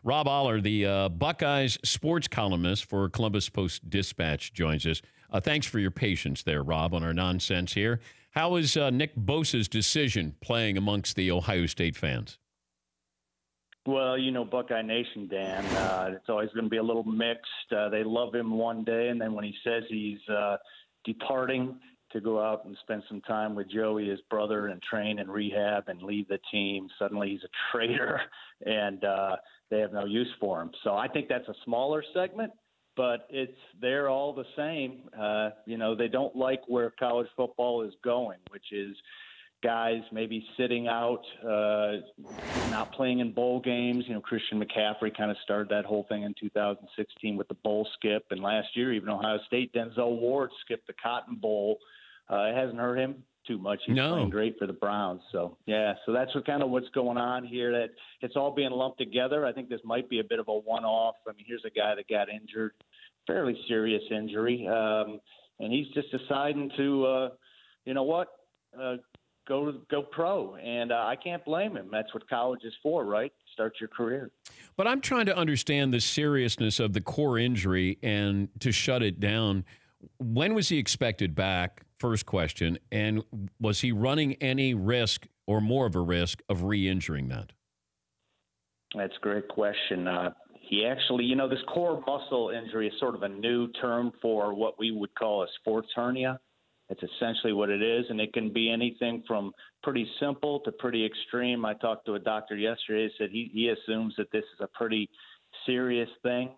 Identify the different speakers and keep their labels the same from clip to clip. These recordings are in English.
Speaker 1: Rob Oller, the Buckeyes sports columnist for Columbus Post-Dispatch, joins us. Thanks for your patience there, Rob, on our nonsense here. How is Nick Bosa's decision playing amongst the Ohio State fans?
Speaker 2: Well, you know, Buckeye Nation, Dan, it's always going to be a little mixed. They love him one day, and then when he says he's departing to go out and spend some time with Joey, his brother, and train and rehab and leave the team, suddenly he's a traitor, and they have no use for him. So I think that's a smaller segment, but they're all the same. You know, they don't like where college football is going, which is guys maybe sitting out, not playing in bowl games. You know, Christian McCaffrey kind of started that whole thing in 2016 with the bowl skip. And last year, even Ohio State, Denzel Ward skipped the Cotton Bowl. It hasn't hurt him too much. He's playing great for the Browns. So, yeah, so that's what's going on here. That it's all being lumped together. I think this might be a bit of a one-off. I mean, here's a guy that got injured, fairly serious injury, and he's just deciding to, you know what, go pro, and I can't blame him. That's what college is for, right? Start your career.
Speaker 1: But I'm trying to understand the seriousness of the core injury and to shut it down. When was he expected back? First question. And was he running any risk or more of a risk of re-injuring that?
Speaker 2: That's a great question. He actually, you know, this core muscle injury is sort of a new term for what we would call a sports hernia. It's essentially what it is, and it can be anything from pretty simple to pretty extreme. I talked to a doctor yesterday. He said he assumes that this is a pretty serious thing.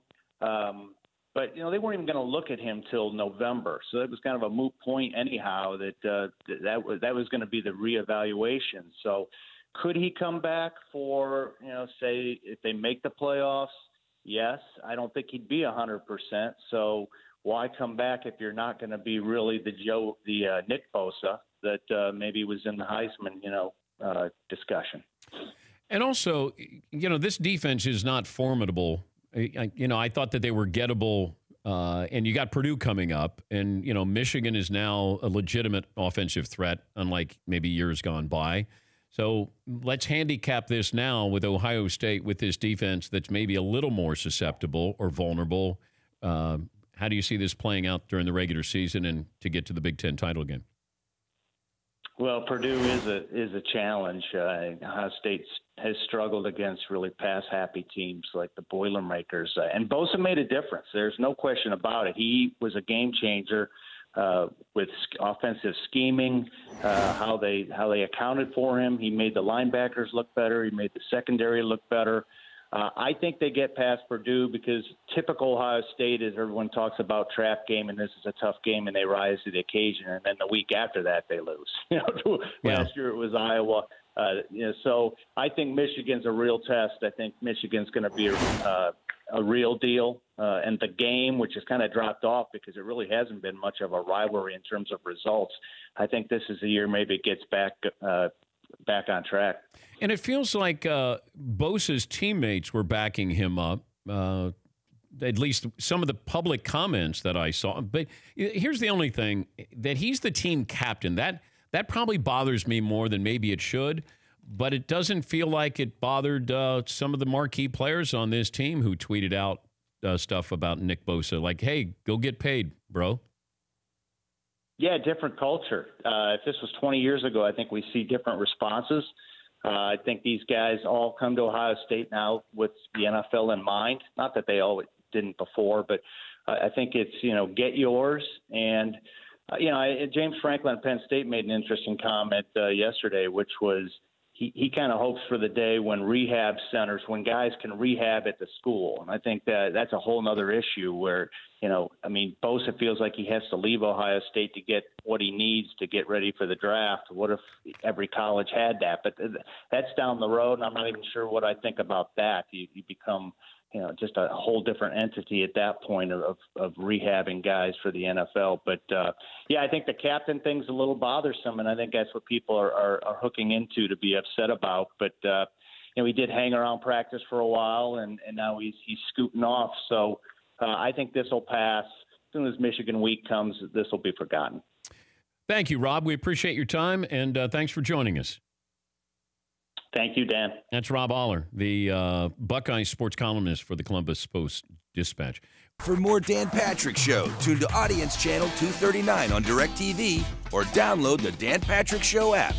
Speaker 2: But, you know, they weren't even going to look at him till November. So it was kind of a moot point anyhow that was going to be the reevaluation. So could he come back for, you know, say if they make the playoffs? Yes. I don't think he'd be 100%. So why come back if you're not going to be really the Nick Bosa that maybe was in the Heisman, you know, discussion?
Speaker 1: And also, you know, this defense is not formidable. You know, I thought that they were gettable, and you got Purdue coming up, and, you know, Michigan is now a legitimate offensive threat, unlike maybe years gone by. So let's handicap this now with Ohio State with this defense that's maybe a little more susceptible or vulnerable. How do you see this playing out during the regular season and to get to the Big Ten title game?
Speaker 2: Well, Purdue is a challenge. Ohio State has struggled against really pass-happy teams like the Boilermakers. And Bosa made a difference. There's no question about it. He was a game changer with offensive scheming, how they accounted for him. He made the linebackers look better. He made the secondary look better. I think they get past Purdue because typical Ohio State is everyone talks about trap game and this is a tough game and they rise to the occasion, and then the week after that they lose. You know, last year it was Iowa. You know, so I think Michigan's a real test. I think Michigan's going to be a real deal, and the game, which has kind of dropped off because it really hasn't been much of a rivalry in terms of results. I think this is the year maybe it gets back on track.
Speaker 1: And it feels like Bosa's teammates were backing him up, at least some of the public comments that I saw. But here's the only thing, that he's the team captain. That probably bothers me more than maybe it should, but it doesn't feel like it bothered some of the marquee players on this team who tweeted out stuff about Nick Bosa, like, hey, go get paid, bro.
Speaker 2: Yeah, different culture. If this was 20 years ago, I think we see different responses. I think these guys all come to Ohio State now with the NFL in mind. Not that they always didn't before, but I think it's, you know, get yours. And, you know, James Franklin at Penn State made an interesting comment yesterday, which was he kind of hopes for the day when rehab centers, when guys can rehab at the school. And I think that's a whole other issue where, you know, I mean, Bosa feels like he has to leave Ohio State to get what he needs to get ready for the draft. What if every college had that? But that's down the road, and I'm not even sure what I think about that. You become, you know, just a whole different entity at that point of rehabbing guys for the NFL. But, yeah, I think the captain thing's a little bothersome, and I think that's what people are hooking into to be upset about. But, you know, he did hang around practice for a while, and now he's scooting off. So I think this will pass. As soon as Michigan week comes, this will be forgotten.
Speaker 1: Thank you, Rob. We appreciate your time, and thanks for joining us.
Speaker 2: Thank you, Dan.
Speaker 1: That's Rob Oller, the Buckeye sports columnist for the Columbus Post-Dispatch.
Speaker 3: For more Dan Patrick Show, tune to Audience Channel 239 on DirecTV or download the Dan Patrick Show app.